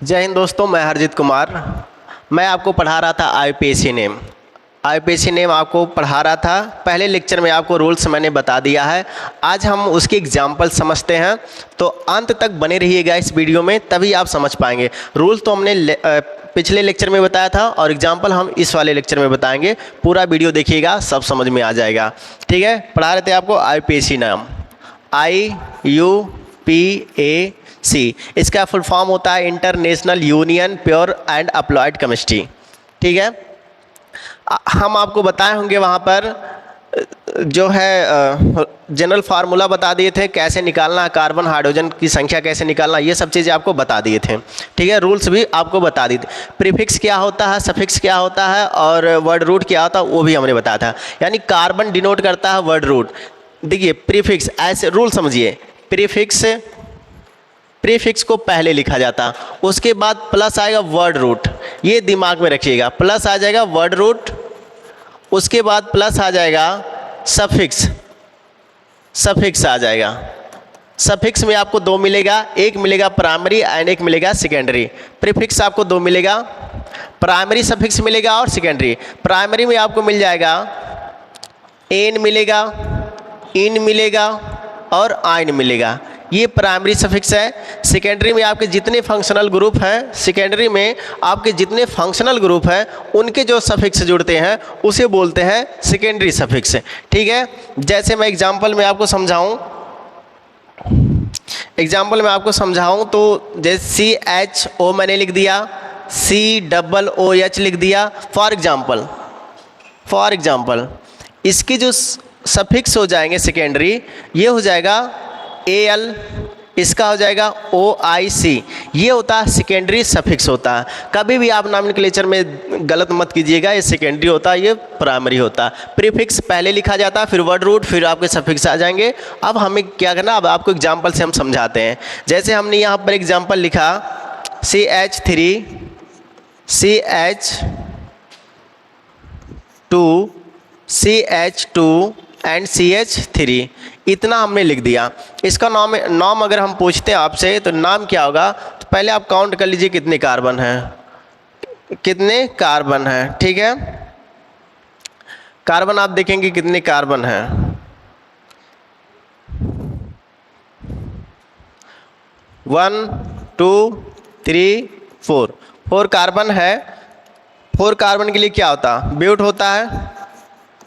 जय हिंद दोस्तों, मैं हरजीत कुमार। मैं आपको पढ़ा रहा था आईपीएससी नेम आपको पढ़ा रहा था। पहले लेक्चर में आपको रूल्स मैंने बता दिया है। आज हम उसके एग्जाम्पल समझते हैं, तो अंत तक बने रहिएगा इस वीडियो में, तभी आप समझ पाएंगे। रूल तो हमने पिछले लेक्चर में बताया था और एग्जाम्पल हम इस वाले लेक्चर में बताएंगे। पूरा वीडियो देखिएगा, सब समझ में आ जाएगा। ठीक है, पढ़ा रहे थे आपको आईपीएससी नाम, IUPAC। इसका फुल फॉर्म होता है international union pure and applied chemistry. ठीक है, हम आपको बताए होंगे वहाँ पर जो है जनरल फार्मूला बता दिए थे, कैसे निकालना कार्बन हाइड्रोजन की संख्या कैसे निकालना, ये सब चीज़ें आपको बता दिए थे। ठीक है, रूल्स भी आपको बता दिए थे। प्रीफिक्स क्या होता है, सफिक्स क्या होता है और वर्ड रूट क्या होता है वो भी हमने बताया था। यानी कार्बन डिनोट करता है वर्ड रूट। देखिए प्रीफिक्स, ऐसे रूल समझिए, प्रीफिक्स को पहले लिखा जाता, उसके बाद प्लस आएगा वर्ड रूट, ये दिमाग में रखिएगा। प्लस आ जाएगा वर्ड रूट, उसके बाद प्लस आ जाएगा सफिक्स आ जाएगा। सफिक्स में आपको दो मिलेगा, एक मिलेगा प्राइमरी एंड एक मिलेगा सेकेंडरी। प्रीफिक्स आपको दो मिलेगा, प्राइमरी सफिक्स मिलेगा और सेकेंडरी। प्राइमरी में आपको मिल जाएगा एन मिलेगा, इन मिलेगा और आइन मिलेगा, ये प्राइमरी सफिक्स है। सेकेंडरी में आपके जितने फंक्शनल ग्रुप हैं, उनके जो सफिक्स जुड़ते हैं उसे बोलते हैं सेकेंडरी सफिक्स। ठीक है, जैसे मैं एग्जांपल में आपको समझाऊं तो जैसे CHO मैंने लिख दिया, COOH लिख दिया। फॉर एग्जाम्पल इसकी जो सफिक्स हो जाएंगे सेकेंडरी, ये हो जाएगा AL, इसका हो जाएगा OIC, ये होता है सेकेंडरी सफिक्स होता है। कभी भी आप नॉमेनक्लेचर में गलत मत कीजिएगा, ये सेकेंडरी होता है, ये प्राइमरी होता है। प्रीफिक्स पहले लिखा जाता है, फिर वर्ड रूट, फिर आपके सफिक्स आ जाएंगे। अब हमें क्या करना, अब आपको एग्जाम्पल से हम समझाते हैं। जैसे हमने यहाँ पर एग्जाम्पल लिखा CH3 CH2 CH2 and CH3, इतना हमने लिख दिया। इसका नाम अगर हम पूछते हैं आपसे तो नाम क्या होगा, तो पहले आप काउंट कर लीजिए कितने कार्बन हैं। ठीक है, कार्बन आप देखेंगे कितने कार्बन हैं। 1 2 3 4 कार्बन है। 4 कार्बन के लिए क्या होता, ब्यूट होता है।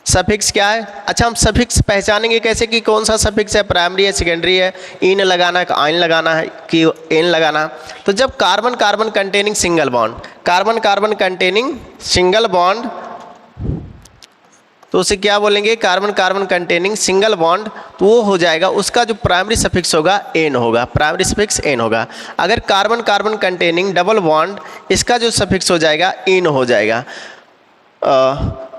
सफिक्स क्या है, अच्छा हम सफिक्स पहचानेंगे कैसे कि कौन सा सफिक्स है, प्राइमरी है सेकेंडरी है, इन लगाना है कि आइन लगाना है कि एन लगाना है। तो जब कार्बन कंटेनिंग सिंगल बॉन्ड, तो उसे क्या बोलेंगे, कार्बन कंटेनिंग सिंगल बॉन्ड, तो वो हो जाएगा उसका जो प्राइमरी सफिक्स होगा एन होगा, प्राइमरी सफिक्स एन होगा। अगर कार्बन कंटेनिंग डबल बॉन्ड, इसका जो सफिक्स हो जाएगा इन हो जाएगा।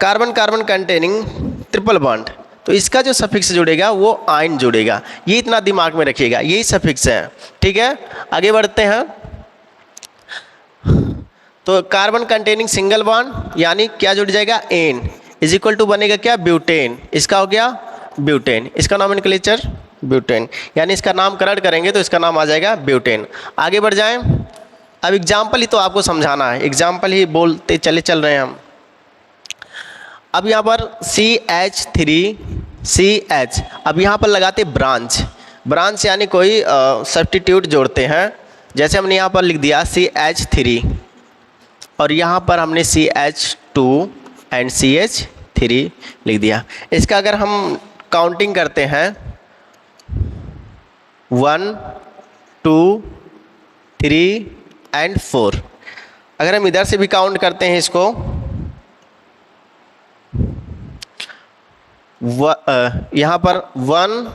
कार्बन कंटेनिंग ट्रिपल बॉन्ड, तो इसका जो सफिक्स जुड़ेगा वो आइन जुड़ेगा। ये इतना दिमाग में रखिएगा, यही सफिक्स है। ठीक है, आगे बढ़ते हैं। तो कार्बन कंटेनिंग सिंगल बॉन्ड यानी क्या जुड़ जाएगा, एन इज इक्वल टू बनेगा क्या, ब्यूटेन। इसका हो गया ब्यूटेन, इसका नॉमेनक्लेचर ब्यूटेन, यानी इसका नामकरण करेंगे तो इसका नाम आ जाएगा ब्यूटेन। आगे बढ़ जाएं। अब एग्जाम्पल ही तो आपको समझाना है, एग्जाम्पल ही बोलते चल रहे हैं हम। अब यहाँ पर CH3CH, अब यहाँ पर लगाते ब्रांच यानी कोई सब्स्टिट्यूट जोड़ते हैं। जैसे हमने यहाँ पर लिख दिया CH3 और यहाँ पर हमने CH2 एंड CH3 लिख दिया। इसका अगर हम काउंटिंग करते हैं 1 2 3 एंड 4, अगर हम इधर से भी काउंट करते हैं इसको, यहाँ पर 1,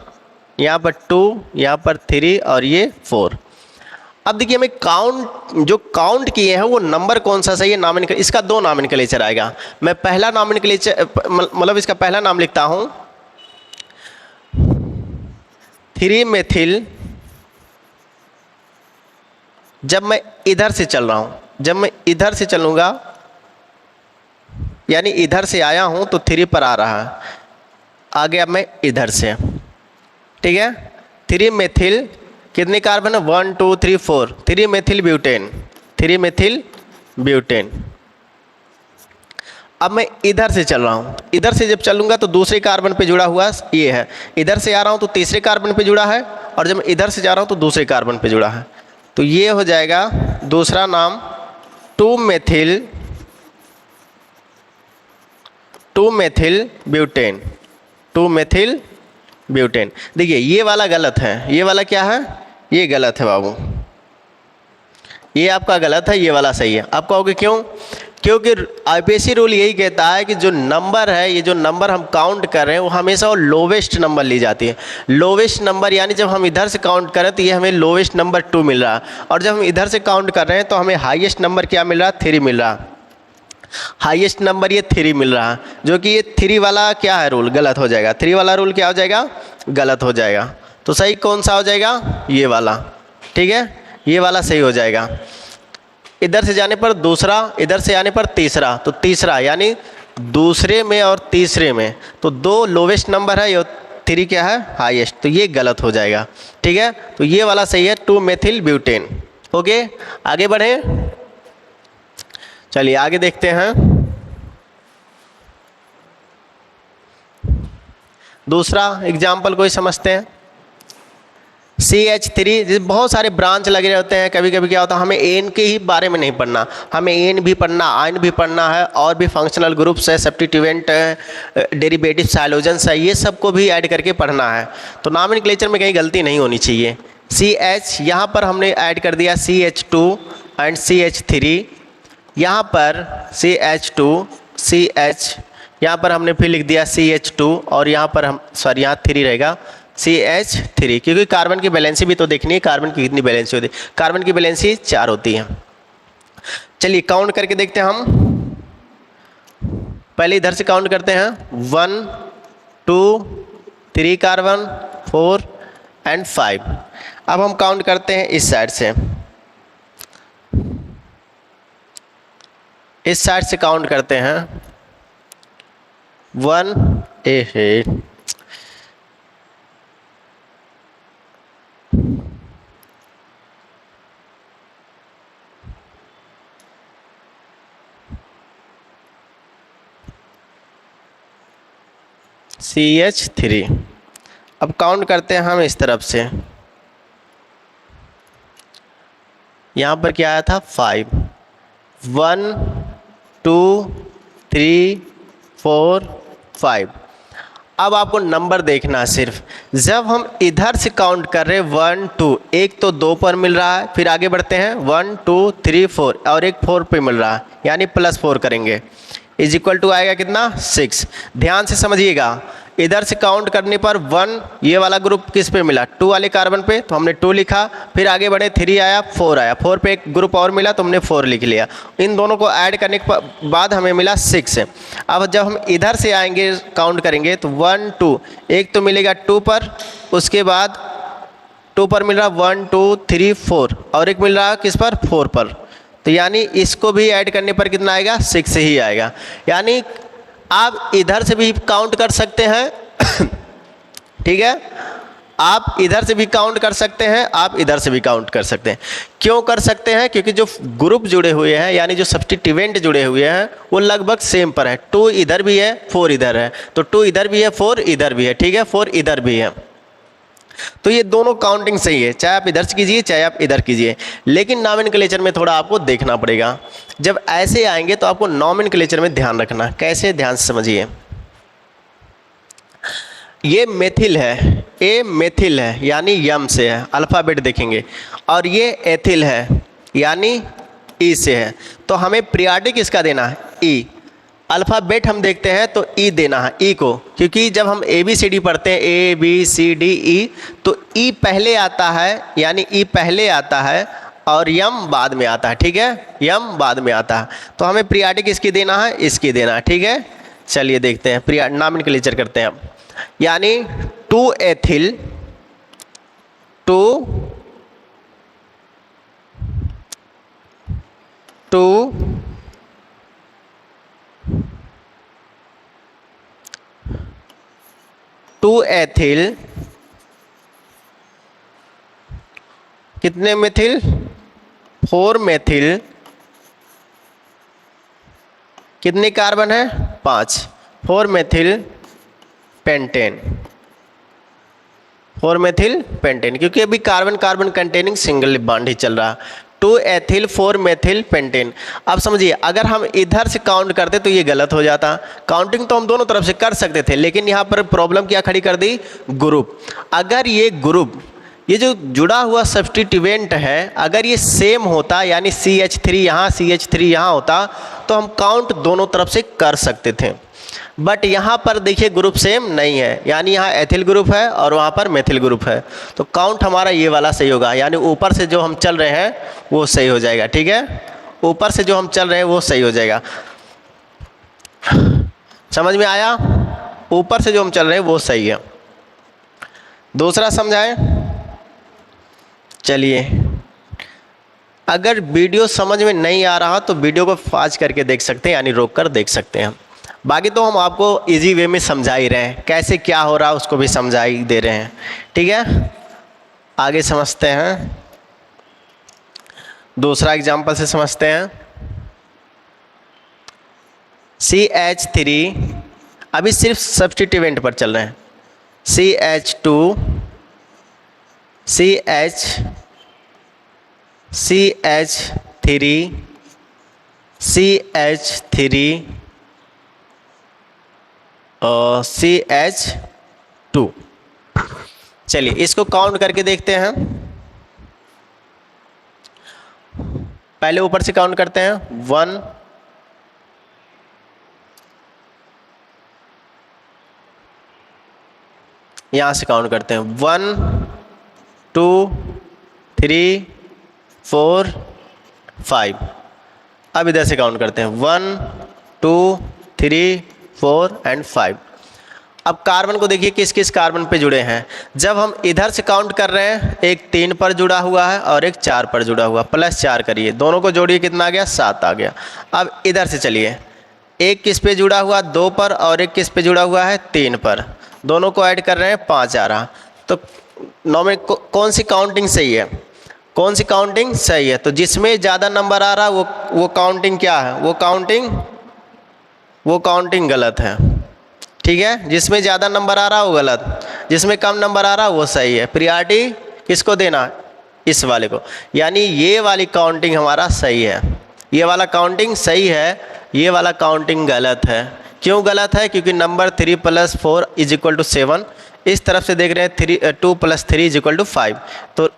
यहाँ पर 2, यहाँ पर 3 और ये 4। अब देखिए हमें काउंट किए हैं वो नंबर कौन सा सही है, इसका 2 नॉमेनक्लेचर आएगा। मैं पहला नॉमेनक्लेचर मतलब इसका पहला नाम लिखता हूँ 3 मेथिल। जब मैं इधर से चल रहा हूँ, जब मैं इधर से चलूँगा यानी इधर से आया हूँ तो 3 पर आ रहा है, आ गया मैं इधर से। ठीक है, 3 मेथिल कितने कार्बन है, 1 2 3 4, 3 मेथिल ब्यूटेन, 3 मेथिल ब्यूटेन। अब मैं इधर से चल रहा हूँ, इधर से जब चलूँगा तो दूसरे कार्बन पे जुड़ा हुआ ये है, इधर से आ रहा हूँ तो तीसरे कार्बन पे जुड़ा है, और जब मैं इधर से जा रहा हूँ तो दूसरे कार्बन पे जुड़ा है। तो ये हो जाएगा दूसरा नाम 2 मेथिल ब्यूटेन। 2 methyl butane. देखिए ये वाला गलत है, ये वाला क्या है, ये गलत है बाबू, ये आपका गलत है, ये वाला सही है। आप कहोगे क्यों? क्योंकि आईपीएससी रूल यही कहता है कि जो नंबर है, ये जो नंबर हम काउंट कर रहे हैं वो हमेशा वो लोवेस्ट नंबर ली जाती है। लोवेस्ट नंबर यानी जब हम इधर से काउंट करें तो ये हमें लोवेस्ट नंबर 2 मिल रहा है, और जब हम इधर से काउंट कर रहे हैं तो हमें हाईएस्ट नंबर क्या मिल रहा है, 3 मिल रहा है। हाईएस्ट नंबर ये 3 मिल रहा है, जो कि ये 3 वाला क्या है रूल, गलत हो जाएगा। 3 वाला रूल क्या हो जाएगा, गलत हो जाएगा। तो सही कौन सा हो जाएगा, ये वाला, ठीक है, ये वाला सही हो जाएगा। इधर से जाने पर दूसरा, इधर से आने पर तीसरा, तो तीसरा यानी दूसरे में और तीसरे में तो 2 लोवेस्ट नंबर है, ये 3 क्या है, हाईएस्ट, तो ये गलत हो जाएगा, ठीक है। तो ये वाला सही है, 2 मेथिल ब्यूटेन। ओके, आगे बढ़े, चलिए आगे देखते हैं। दूसरा एग्जाम्पल कोई समझते हैं। CH3, बहुत सारे ब्रांच लगे होते हैं, कभी कभी क्या होता है हमें एन के ही बारे में नहीं पढ़ना, हमें एन भी पढ़ना, आयन भी पढ़ना है, और भी फंक्शनल ग्रुप्स है, सब्स्टिट्यूएंट है, डेरिवेटिव हाइड्रोजन्स है, ये सबको भी ऐड करके पढ़ना है। तो नॉमेनक्लेचर में कहीं गलती नहीं होनी चाहिए। CH यहाँ पर हमने ऐड कर दिया CH2 एंड CH3, यहाँ पर CH2 CH, यहाँ पर हमने फिर लिख दिया CH2, और यहाँ पर हम सॉरी यहाँ 3 रहेगा CH3, क्योंकि कार्बन की बैलेंसी भी तो देखनी है, कार्बन की कितनी बैलेंसी होती है, कार्बन की बैलेंसी 4 होती है। चलिए काउंट करके देखते हैं हम, पहले इधर से काउंट करते हैं, 1 2 3 कार्बन, 4 एंड 5। अब हम काउंट करते हैं इस साइड से, इस साइड से काउंट करते हैं 1 CH3। अब काउंट करते हैं हम इस तरफ से, यहाँ पर क्या आया था 5, 1 2 3 4 5। अब आपको नंबर देखना है सिर्फ, जब हम इधर से काउंट कर रहे हैं 1 2, एक तो 2 पर मिल रहा है, फिर आगे बढ़ते हैं 1 2 3 4, और एक 4 पे मिल रहा है, यानी +4 करेंगे, इज इक्वल टू आएगा कितना, 6। ध्यान से समझिएगा, इधर से काउंट करने पर 1, ये वाला ग्रुप किस पे मिला, 2 वाले कार्बन पे, तो हमने 2 लिखा, फिर आगे बढ़े 3 आया, 4 आया, 4 पे एक ग्रुप और मिला तो हमने 4 लिख लिया। इन दोनों को ऐड करने के बाद हमें मिला 6। अब जब हम इधर से आएंगे काउंट करेंगे तो 1 2, एक तो मिलेगा 2 पर, उसके बाद 2 पर मिल रहा 1 2 3 4, और एक मिल रहा किस पर, 4 पर, तो यानी इसको भी ऐड करने पर कितना आएगा, 6 ही आएगा। यानी आप इधर से भी काउंट कर सकते हैं ठीक है, आप इधर से भी काउंट कर सकते हैं, आप इधर से भी काउंट कर सकते हैं। क्यों कर सकते हैं, क्योंकि जो ग्रुप जुड़े हुए हैं, यानी जो सब्स्टिट्यूएंट जुड़े हुए हैं वो लगभग सेम पर है। 2 इधर भी है, 4 इधर है, तो 2 इधर भी है, 4 इधर भी है, ठीक है, 4 इधर भी है, तो ये दोनों काउंटिंग सही है, चाहे आप इधर से कीजिए चाहे आप इधर कीजिए। लेकिन नॉमेनक्लेचर में थोड़ा आपको देखना पड़ेगा, जब ऐसे आएंगे तो आपको नॉमेनक्लेचर में ध्यान रखना। कैसे, ध्यान से समझिए। ये मेथिल है, ए मेथिल है यानी यम से है, अल्फ़ाबेट देखेंगे, और ये एथिल है यानी ई से है, तो हमें पीरियोडिक इसका देना है ई। अल्फ़ाबेट हम देखते हैं तो ई देना है, ई को, क्योंकि जब हम ABCD पढ़ते हैं ABCDE, तो ई पहले आता है, यानी ई पहले आता है और यम बाद में आता है, ठीक है, यम बाद में आता है, तो हमें पीरियोडिक इसकी देना है, इसकी देना है, ठीक है। चलिए देखते हैं, नॉमेनक्लेचर करते हैं अब, यानी 2 एथिल 2 एथिल, कितने मेथिल, 4 मेथिल कितने कार्बन है? 5। 4 मेथिल पेंटेन, 4 मेथिल पेंटेन, क्योंकि अभी carbon carbon containing single bond ही चल रहा। 2 एथिल 4 मेथिल पेंटेन। अब समझिए, अगर हम इधर से काउंट करते तो ये गलत हो जाता। काउंटिंग तो हम दोनों तरफ से कर सकते थे, लेकिन यहाँ पर प्रॉब्लम क्या खड़ी कर दी? ग्रुप। अगर ये ग्रुप, ये जो जुड़ा हुआ सब्स्टिट्यूएंट है, अगर ये सेम होता, यानी CH3 यहाँ CH3 यहाँ होता, तो हम काउंट दोनों तरफ से कर सकते थे। बट यहाँ पर देखिए ग्रुप सेम नहीं है, यानी यहाँ एथिल ग्रुप है और वहाँ पर मेथिल ग्रुप है, तो काउंट हमारा ये वाला सही होगा, यानी ऊपर से जो हम चल रहे हैं वो सही हो जाएगा। ठीक है, ऊपर से जो हम चल रहे हैं वो सही हो जाएगा। समझ में आया? ऊपर से जो हम चल रहे हैं वो सही है। दूसरा समझाएं? चलिए, अगर वीडियो समझ में नहीं आ रहा तो वीडियो को पॉज करके देख सकते हैं, यानी रोक कर देख सकते हैं। बाकी तो हम आपको इजी वे में समझा ही रहे हैं, कैसे क्या हो रहा है उसको भी समझा ही दे रहे हैं। ठीक है, आगे समझते हैं, दूसरा एग्जाम्पल से समझते हैं। CH3, अभी सिर्फ सब्स्टिट्यूएंट पर चल रहे हैं। CH2 CH3 CH3 और CH2। चलिए इसको काउंट करके देखते हैं। पहले ऊपर से काउंट करते हैं। 1 यहां से काउंट करते हैं। 1 2 3 4 5। अब इधर से काउंट करते हैं। 1 2 3 4 एंड 5। अब कार्बन को देखिए किस किस कार्बन पे जुड़े हैं। जब हम इधर से काउंट कर रहे हैं, एक 3 पर जुड़ा हुआ है और एक 4 पर जुड़ा हुआ, +4 करिए, दोनों को जोड़िए, कितना आ गया? 7 आ गया। अब इधर से चलिए, एक किस पे जुड़ा हुआ? 2 पर, और एक किस पे जुड़ा हुआ है? 3 पर, दोनों को ऐड कर रहे हैं, 5 आ रहा। तो नॉर्मल कौन सी काउंटिंग सही है? कौन सी काउंटिंग सही है? तो जिसमें ज़्यादा नंबर आ रहा वो काउंटिंग क्या है? वो काउंटिंग गलत है। ठीक है, जिसमें ज़्यादा नंबर आ रहा वो गलत, जिसमें कम नंबर आ रहा वो सही है। प्रियॉरिटी किसको देना? इस वाले को, यानी ये वाली काउंटिंग हमारा सही है, ये वाला काउंटिंग सही है, ये वाला काउंटिंग गलत है। क्यों गलत है? क्योंकि नंबर 3 + 4 = 7, इस तरफ से देख रहे हैं 2 + 3 = 5, तो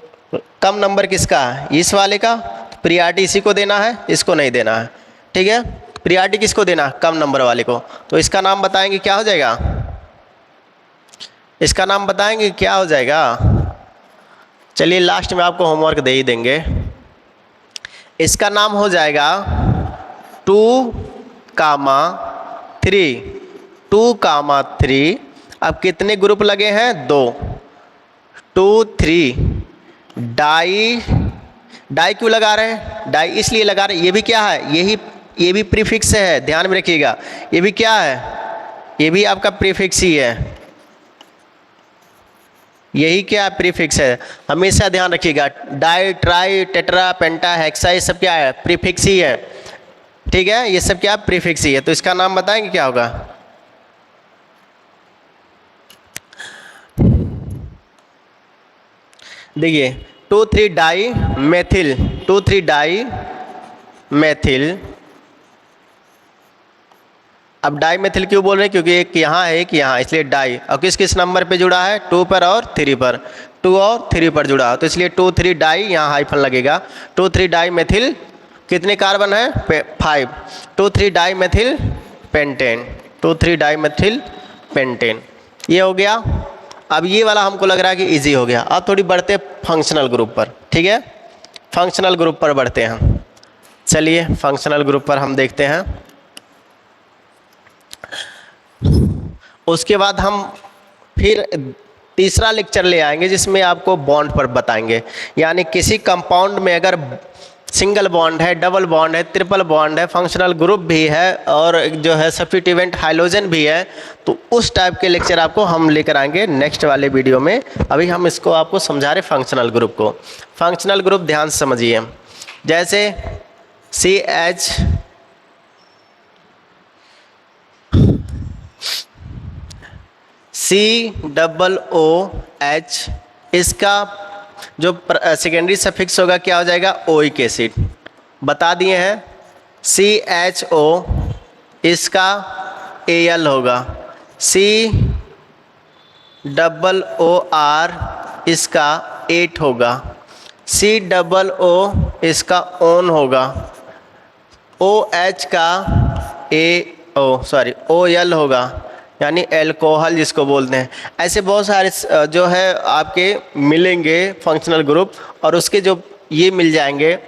कम नंबर किसका है? इस वाले का। प्रियॉरिटी इसी को देना है, इसको नहीं देना है। ठीक है, प्रियॉरिटी किसको देना? कम नंबर वाले को। तो इसका नाम बताएंगे क्या हो जाएगा? इसका नाम बताएंगे क्या हो जाएगा? चलिए लास्ट में आपको होमवर्क दे ही देंगे। इसका नाम हो जाएगा 2, 3। 2, 3। अब कितने ग्रुप लगे हैं? 2 2 3। डाई क्यों लगा रहे हैं? डाई इसलिए लगा रहे हैं, ये भी क्या है? ये भी प्रीफिक्स है, ध्यान में रखिएगा। ये भी क्या है? ये भी आपका प्रीफिक्स ही है। यही क्या प्रीफिक्स है, हमेशा ध्यान रखिएगा। डाई, ट्राई, टेट्रा, पेंटा, हेक्सा, ये सब क्या है? प्रीफिक्स ही है। ठीक है, ये सब क्या? प्रीफिक्स ही है। तो इसका नाम बताएंगे क्या होगा? देखिए 2 3 डाई मेथिल, 2 3 डाई मेथिल। अब डाई मेथिल क्यों बोल रहे हैं? क्योंकि एक यहाँ है एक यहाँ, इसलिए डाई। और किस किस नंबर पे जुड़ा है? 2 पर और 3 पर, 2 और 3 पर जुड़ा, तो इसलिए 2 3 डाई, यहाँ हाइफन लगेगा। 2 3 डाई मेथिल, कितने कार्बन है? 5। 2 3 di methyl pentane, 2 3 di methyl pentane, ये हो गया। अब ये वाला हमको लग रहा है कि इजी हो गया। अब थोड़ी बढ़ते हैं फंक्शनल ग्रुप पर। ठीक है, फंक्शनल ग्रुप पर बढ़ते हैं। चलिए फंक्शनल ग्रुप पर हम देखते हैं। उसके बाद हम फिर तीसरा लेक्चर ले आएंगे जिसमें आपको बॉन्ड पर बताएंगे, यानी किसी कंपाउंड में अगर सिंगल बॉन्ड है, डबल बॉन्ड है, ट्रिपल बॉन्ड है, फंक्शनल ग्रुप भी है और जो है सब्स्टिट्यूएंट हाइड्रोजन भी है, तो उस टाइप के लेक्चर आपको हम लेकर आएंगे नेक्स्ट वाले वीडियो में। अभी हम इसको आपको समझा रहे फंक्शनल ग्रुप को। फंक्शनल ग्रुप ध्यान से समझिए, जैसे CH COOH, इसका जो सेकेंडरी सफिक्स होगा क्या हो जाएगा, ओइक एसिड, बता दिए हैं। CHO, इसका Al होगा। COOR, इसका 8 होगा। COO, इसका ON होगा। OH का OL होगा, यानी एल्कोहल जिसको बोलते हैं। ऐसे बहुत सारे जो है आपके मिलेंगे फंक्शनल ग्रुप, और उसके जो ये मिल जाएंगे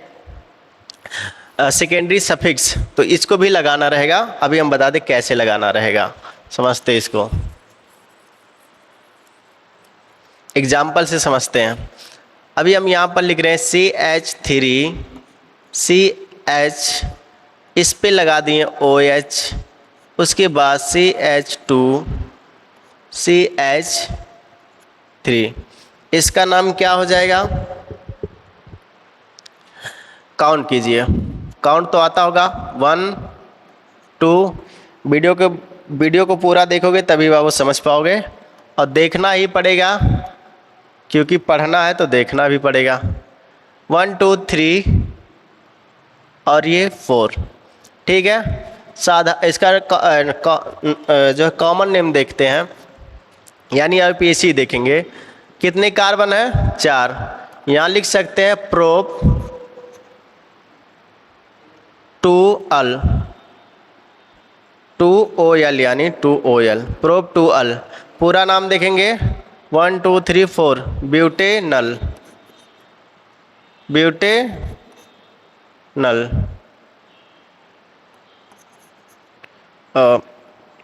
सेकेंडरी सफिक्स, तो इसको भी लगाना रहेगा। अभी हम बता दें कैसे लगाना रहेगा, समझते हैं इसको, एग्जाम्पल से समझते हैं। अभी हम यहाँ पर लिख रहे हैं CH3, CH, इस पे लगा दिए OH, उसके बाद CH2, CH3, इसका नाम क्या हो जाएगा, काउंट कीजिए, काउंट तो आता होगा 1 2। वीडियो को पूरा देखोगे तभी बाबू समझ पाओगे, और देखना ही पड़ेगा क्योंकि पढ़ना है तो देखना भी पड़ेगा। 1 2 3 और ये 4, ठीक है। साधा इसका जो कॉमन नेम देखते हैं, यानी IUPAC देखेंगे। कितने कार्बन है, 4। यहाँ लिख सकते हैं प्रोप 2Al, 2OL, यानी 2OL, प्रोप 2Al। पूरा नाम देखेंगे 1 2 3 4, ब्यूटेनल,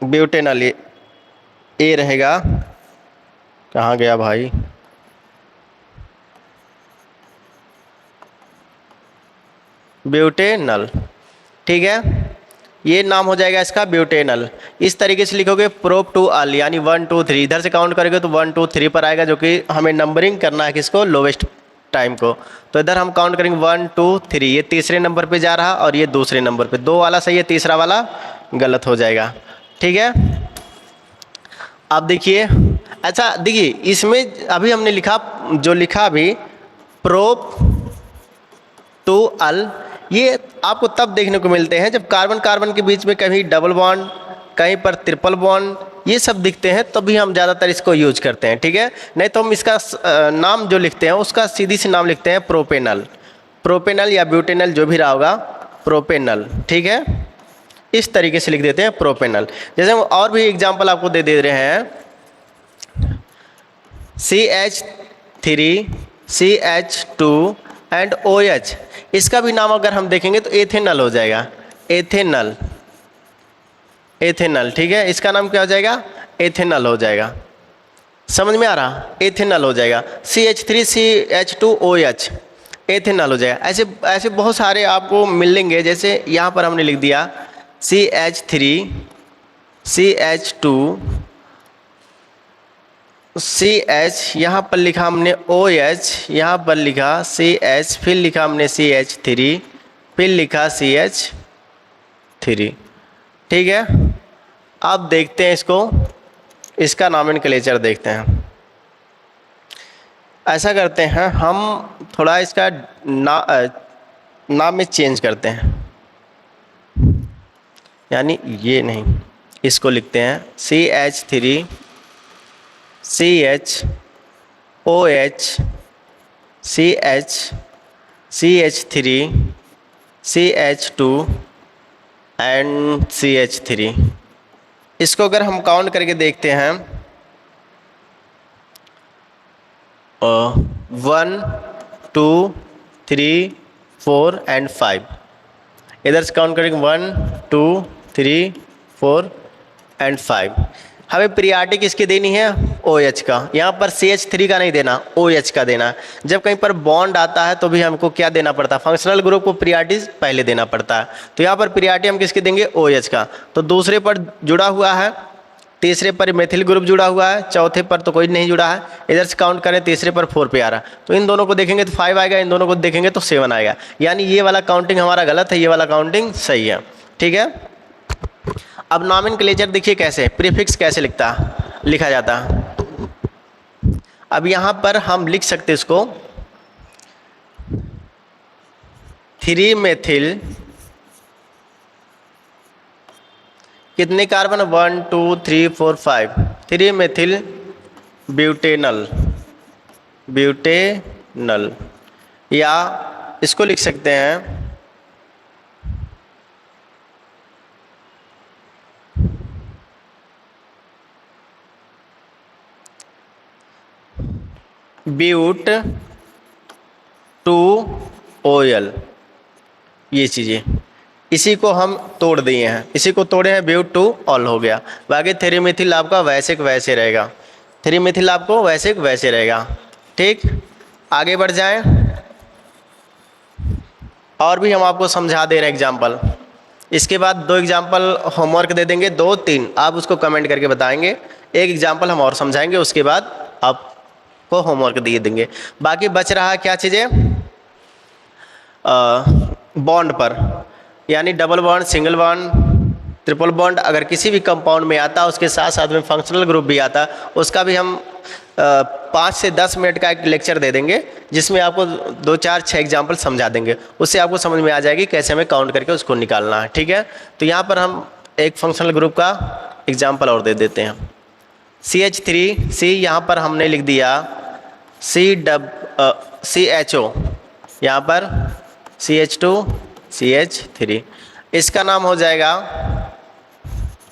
ब्यूटेनल, ये रहेगा। कहाँ गया भाई, ब्यूटेनल, ठीक है। ये नाम हो जाएगा इसका ब्यूटेनल। इस तरीके से लिखोगे प्रोप 2Al, यानी 1 2 3, इधर से काउंट करोगे तो 1 2 3 पर आएगा, जो कि हमें नंबरिंग करना है किसको, लोवेस्ट टाइम को। तो इधर हम काउंट करेंगे 1 2 3, ये तीसरे नंबर पे जा रहा और ये दूसरे नंबर पे। 2 वाला सही है, तीसरा वाला गलत हो जाएगा, ठीक है। अब देखिए, अच्छा देखिए, इसमें अभी हमने लिखा, जो लिखा अभी प्रोप 2Al, ये आपको तब देखने को मिलते हैं जब कार्बन कार्बन के बीच में कहीं डबल बॉन्ड, कहीं पर ट्रिपल बॉन्ड, ये सब दिखते हैं, तभी हम ज़्यादातर इसको यूज करते हैं, ठीक है। नहीं तो हम इसका नाम जो लिखते हैं उसका सीधी सी नाम लिखते हैं प्रोपेनल या ब्यूटेनल, जो भी रहा होगा, प्रोपेनल, ठीक है। इस तरीके से लिख देते हैं प्रोपेनल। जैसे हम और भी एग्जाम्पल आपको दे रहे हैं, CH3, CH2 एंड OH, इसका भी नाम अगर हम देखेंगे तो एथेनल हो जाएगा, एथेनल, ठीक है। इसका नाम क्या हो जाएगा, एथेनल हो जाएगा। समझ में आ रहा, एथेनल हो जाएगा। CH3, CH2, OH, एथेनल हो जाएगा। ऐसे बहुत सारे आपको मिलेंगे। जैसे यहाँ पर हमने लिख दिया CH3, CH2, CH, यहाँ पर लिखा हमने OH, यहाँ पर लिखा CH, फिर लिखा हमने CH3, फिर लिखा CH3, ठीक है। अब देखते हैं इसको, इसका नॉमेनक्लेचर देखते हैं। ऐसा करते हैं हम, थोड़ा इसका नाम में चेंज करते हैं, यानी ये नहीं, इसको लिखते हैं CH3, CH, OH, CH, CH3, CH2 and CH3। इसको अगर हम काउंट करके देखते हैं, 1 2 3 4 एंड 5, इधर से काउंट करेंगे 1 2 3 4 एंड 5। हमें पीरियाडिक किसकी देनी है, OH का। यहाँ पर CH3 का नहीं देना, OH का देना। जब कहीं पर बॉन्ड आता है तो भी हमको क्या देना पड़ता है, फंक्शनल ग्रुप को पीरियाडिक पहले देना पड़ता है। तो यहाँ पर पीरियाडिक हम किसके देंगे, OH का। तो दूसरे पर जुड़ा हुआ है, तीसरे पर मेथिल ग्रुप जुड़ा हुआ है, चौथे पर तो कोई नहीं जुड़ा है। इधर से काउंट करें, तीसरे पर 4 पे आ रहा है, तो इन दोनों को देखेंगे तो 5 आएगा, इन दोनों को देखेंगे तो 7 आएगा। यानी ये वाला काउंटिंग हमारा गलत है, ये वाला काउंटिंग सही है, ठीक है। अब नॉमेनक्लेचर देखिए कैसे, प्रीफिक्स कैसे लिखता है। लिखा जाता है। अब यहाँ पर हम लिख सकते इसको 3 मेथिल, कितने कार्बन, 1 2 3 4 5, 3 मेथिल ब्यूटेनल, ब्यूटेनल, या इसको लिख सकते हैं ब्यूट टू ऑयल। ये चीज़ें इसी को हम तोड़ दिए हैं, इसी को तोड़े हैं, ब्यूट टू ऑल हो गया। बाकी 3 मेथिल आपका वैसे वैसे रहेगा, 3 मेथिल आपको वैसे वैसे रहेगा। ठीक, आगे बढ़ जाएं। और भी हम आपको समझा दे रहे हैं एग्जाम्पल। इसके बाद 2 एग्जाम्पल होमवर्क दे देंगे, 2 3 आप उसको कमेंट करके बताएंगे। एक एग्जाम्पल हम और समझाएंगे, उसके बाद आपको होमवर्क दिए देंगे। बाकी बच रहा है क्या चीज़ें, बॉन्ड पर, यानी double bond, single bond, triple bond अगर किसी भी कंपाउंड में आता है, उसके साथ साथ में फंक्शनल ग्रुप भी आता है, उसका भी हम 5 से 10 मिनट का एक लेक्चर दे देंगे, जिसमें आपको 2 4 6 एग्जाम्पल समझा देंगे। उससे आपको समझ में आ जाएगी कैसे हमें काउंट करके उसको निकालना है। ठीक है, तो यहाँ पर हम एक फंक्शनल ग्रुप का एग्जाम्पल और दे देते हैं। CH3, यहाँ पर हमने लिख दिया CHO, यहाँ पर CH2 CH3, इसका नाम हो जाएगा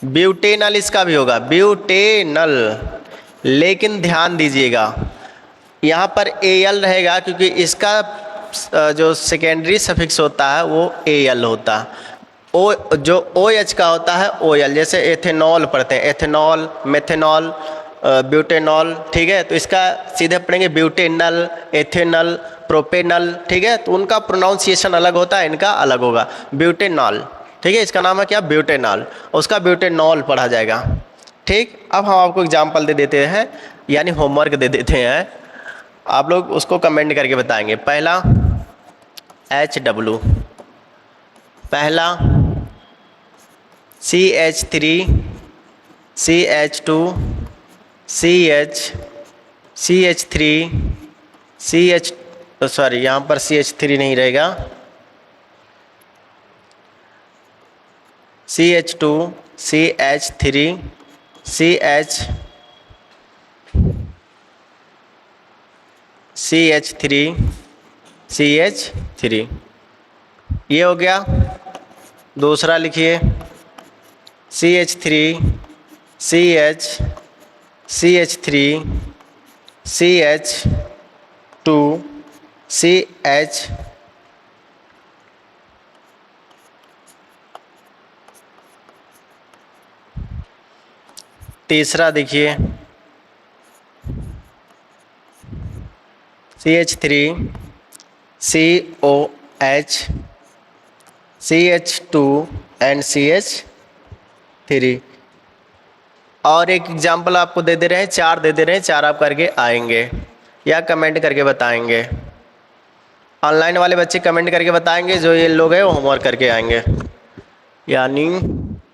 ब्यूटेनल, इसका भी होगा ब्यूटेनल। लेकिन ध्यान दीजिएगा यहाँ पर AL रहेगा, क्योंकि इसका जो सेकेंडरी सफिक्स होता है वो AL होता है। जो OH का होता है OL, जैसे एथेनॉल पढ़ते हैं, एथेनॉल, मेथेनॉल, ब्यूटेनॉल। ठीक है, तो इसका सीधे पढ़ेंगे ब्यूटेनल, एथेनल, प्रोपेनल। ठीक है, तो उनका प्रोनाउंसिएशन अलग होता है, इनका अलग होगा, ब्यूटेनॉल। ठीक है, इसका नाम है क्या, ब्यूटेनॉल, उसका ब्यूटेनॉल पढ़ा जाएगा। ठीक, अब हम आपको एग्जाम्पल दे देते हैं, यानी होमवर्क दे देते हैं, आप लोग उसको कमेंट करके बताएंगे। पहला HW, पहला CH3 CH2 CH3 सॉरी यहाँ पर CH3 नहीं रहेगा, CH2 CH3 CH3 ये हो गया। दूसरा लिखिए CH3 CH3 CH2 CH, तीसरा देखिए CH3 COH CH2 and CH3। और एक एग्जाम्पल आपको दे दे रहे हैं, 4 दे दे रहे हैं, 4 आप करके आएंगे या कमेंट करके बताएंगे। ऑनलाइन वाले बच्चे कमेंट करके बताएंगे, जो ये लोग हैं वो होमवर्क करके आएंगे। यानी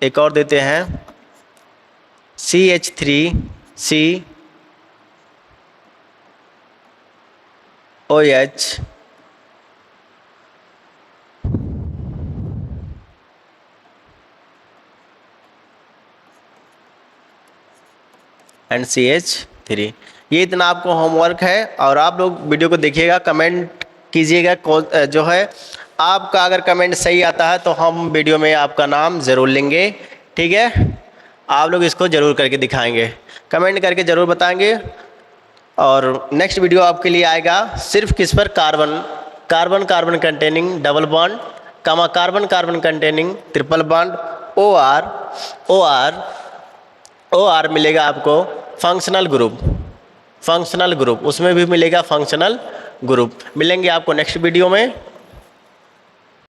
एक और देते हैं CH3 COH एंड CH3। ये इतना आपको होमवर्क है, और आप लोग वीडियो को देखिएगा, कमेंट कीजिएगा। जो है आपका अगर कमेंट सही आता है तो हम वीडियो में आपका नाम ज़रूर लेंगे। ठीक है, आप लोग इसको ज़रूर करके दिखाएंगे, कमेंट करके ज़रूर बताएंगे। और नेक्स्ट वीडियो आपके लिए आएगा सिर्फ किस पर, carbon carbon containing double bond, carbon carbon containing triple bond, OR मिलेगा आपको फंक्शनल ग्रुप, उसमें भी मिलेगा फंक्शनल ग्रुप। मिलेंगे आपको नेक्स्ट वीडियो में।